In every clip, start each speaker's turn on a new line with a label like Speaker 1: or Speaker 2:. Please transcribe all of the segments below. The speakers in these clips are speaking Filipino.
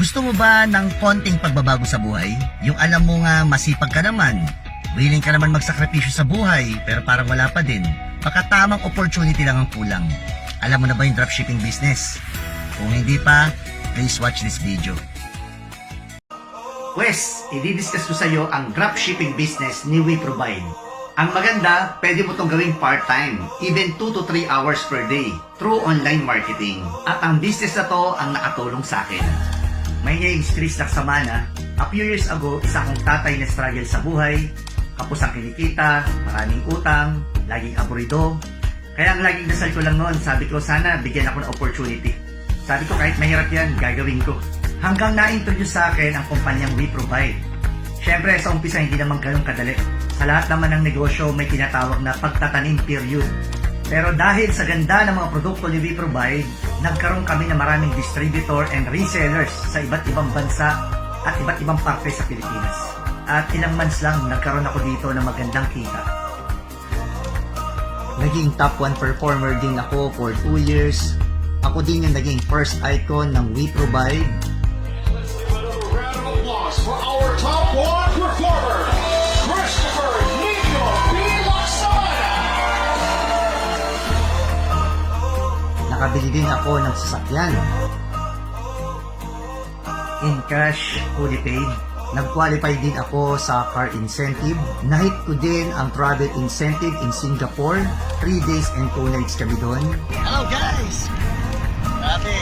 Speaker 1: Gusto mo ba ng konting pagbabago sa buhay? Yung alam mo nga masipag ka naman, willing ka naman magsakripisyo sa buhay, pero parang wala pa din. Baka tamang opportunity lang ang kulang. Alam mo na ba yung dropshipping business? Kung hindi pa, please watch this video. Pwes, i-discuss ko sa iyo ang dropshipping business ni WeProvide. Ang maganda, pwede mo itong gawing part-time, even 2 to 3 hours per day, through online marketing. At ang business na to ang nakatulong sa akin. May i-increase lang sa mana. A few years ago, isa akong tatay na struggle sa buhay, kapos ang kinikita, maraming utang, laging aburido. Kaya ang laging dasal ko lang noon, sabi ko sana bigyan ako ng opportunity. Sabi ko kahit mahirap yan, gagawin ko. Hanggang na-introduce sa akin ang kumpanyang WeProvide. Siyempre sa umpisa hindi naman ganun kadali. Sa lahat naman ng negosyo may tinatawag na pagtatanim period. Pero dahil sa ganda ng mga produkto ni WeProvide, nagkaroon kami ng maraming distributor and resellers sa iba't ibang bansa at iba't ibang parte sa Pilipinas. At ilang months lang nagkaroon ako dito ng magandang kita. Naging top 1 performer din ako for 2 years. Ako din yung naging first icon ng WeProvide.
Speaker 2: Round of applause for our top 1 performer, Christopher Nico P. Laksana.
Speaker 1: Nakabili din ako ng sasakyan. In cash, fully paid. Nag-qualify din ako sa car incentive. Nahit ko din ang travel incentive in Singapore. 3 days and 2 nights kami doon. Hello guys! Grabe,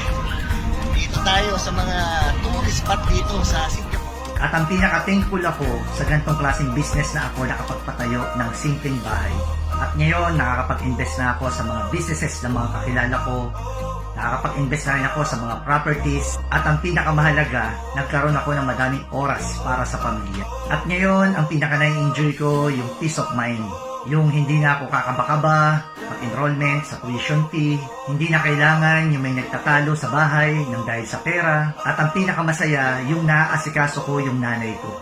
Speaker 1: dito tayo sa mga tourist spot dito sa Singapore. At ang pinaka-thankful ako sa ganitong klaseng business na ako nakapagpatayo ng simpleng bahay. At ngayon, nakakapag-invest na ako sa mga businesses ng mga kakilala ko. Nakakapag-invest na rin ako sa mga properties. At ang pinakamahalaga, nagkaroon ako ng madaming oras para sa pamilya. At ngayon, ang pinaka-na-enjoy ko, yung peace of mind. Yung hindi na ako kakaba-kaba, pag-enrollment sa tuition fee, hindi na kailangan yung may nagtatalo sa bahay ng dahil sa pera, at ang pinakamasaya, yung naaasikaso ko yung nanay ko.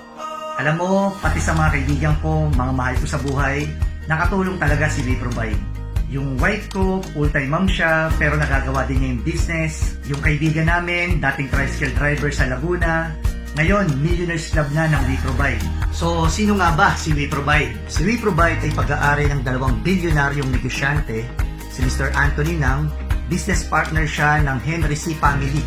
Speaker 1: Alam mo, pati sa mga kaibigan ko, mga mahal ko sa buhay, nakatulong talaga si WeProvide. Yung wife ko, full-time mom siya, pero nagagawa din niya yung business. Yung kaibigan namin, dating tricycle driver sa Laguna, ngayon, Millionaires Club na ng WeProvide. So, sino nga ba si WeProvide? Si WeProvide ay pag-aari ng 2 bilyonaryong negosyante, si Mr. Anthony Nang. Business partner siya ng Henry C. Family.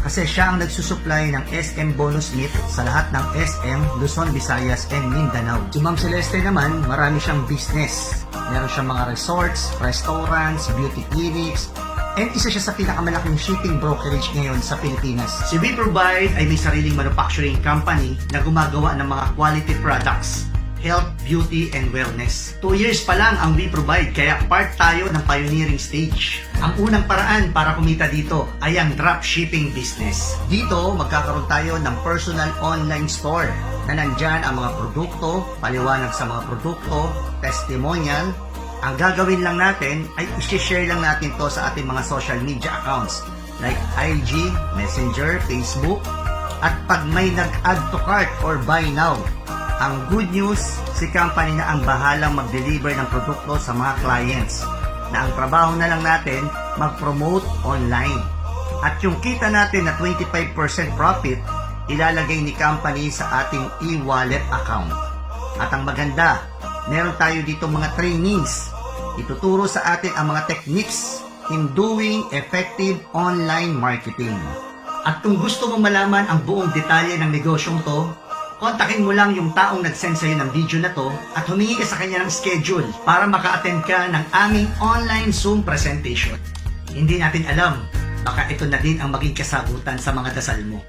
Speaker 1: Kasi siya ang nagsusupply ng SM Bonus Meat sa lahat ng SM, Luzon, Visayas, and Mindanao. Si Ma'am Celeste naman, marami siyang business. Meron siyang mga resorts, restaurants, beauty clinics, and isa siya sa pinakamalaking shipping brokerage ngayon sa Pilipinas. Si WeProvide ay may sariling manufacturing company na gumagawa ng mga quality products, health, beauty, and wellness. 2 years pa lang ang WeProvide, kaya part tayo ng pioneering stage. Ang unang paraan para kumita dito ay ang dropshipping business. Dito, magkakaroon tayo ng personal online store na nandyan ang mga produkto, paliwanag sa mga produkto, testimonial. Ang gagawin lang natin ay i-share lang natin to sa ating mga social media accounts like IG, Messenger, Facebook. At pag may nag-add to cart or buy now, ang good news, si company na ang bahalang mag-deliver ng produkto sa mga clients na ang trabaho na lang natin mag-promote online. At yung kita natin na 25% profit, ilalagay ni company sa ating e-wallet account. At ang maganda, meron tayo dito mga trainings. Ituturo sa atin ang mga techniques in doing effective online marketing. At kung gusto mong malaman ang buong detalye ng negosyong to, kontakin mo lang yung taong nag-send sa'yo ng video na to at humingi ka sa kanya ng schedule para maka-attend ka ng aming online Zoom presentation. Hindi natin alam, baka ito na din ang maging kasagutan sa mga dasal mo.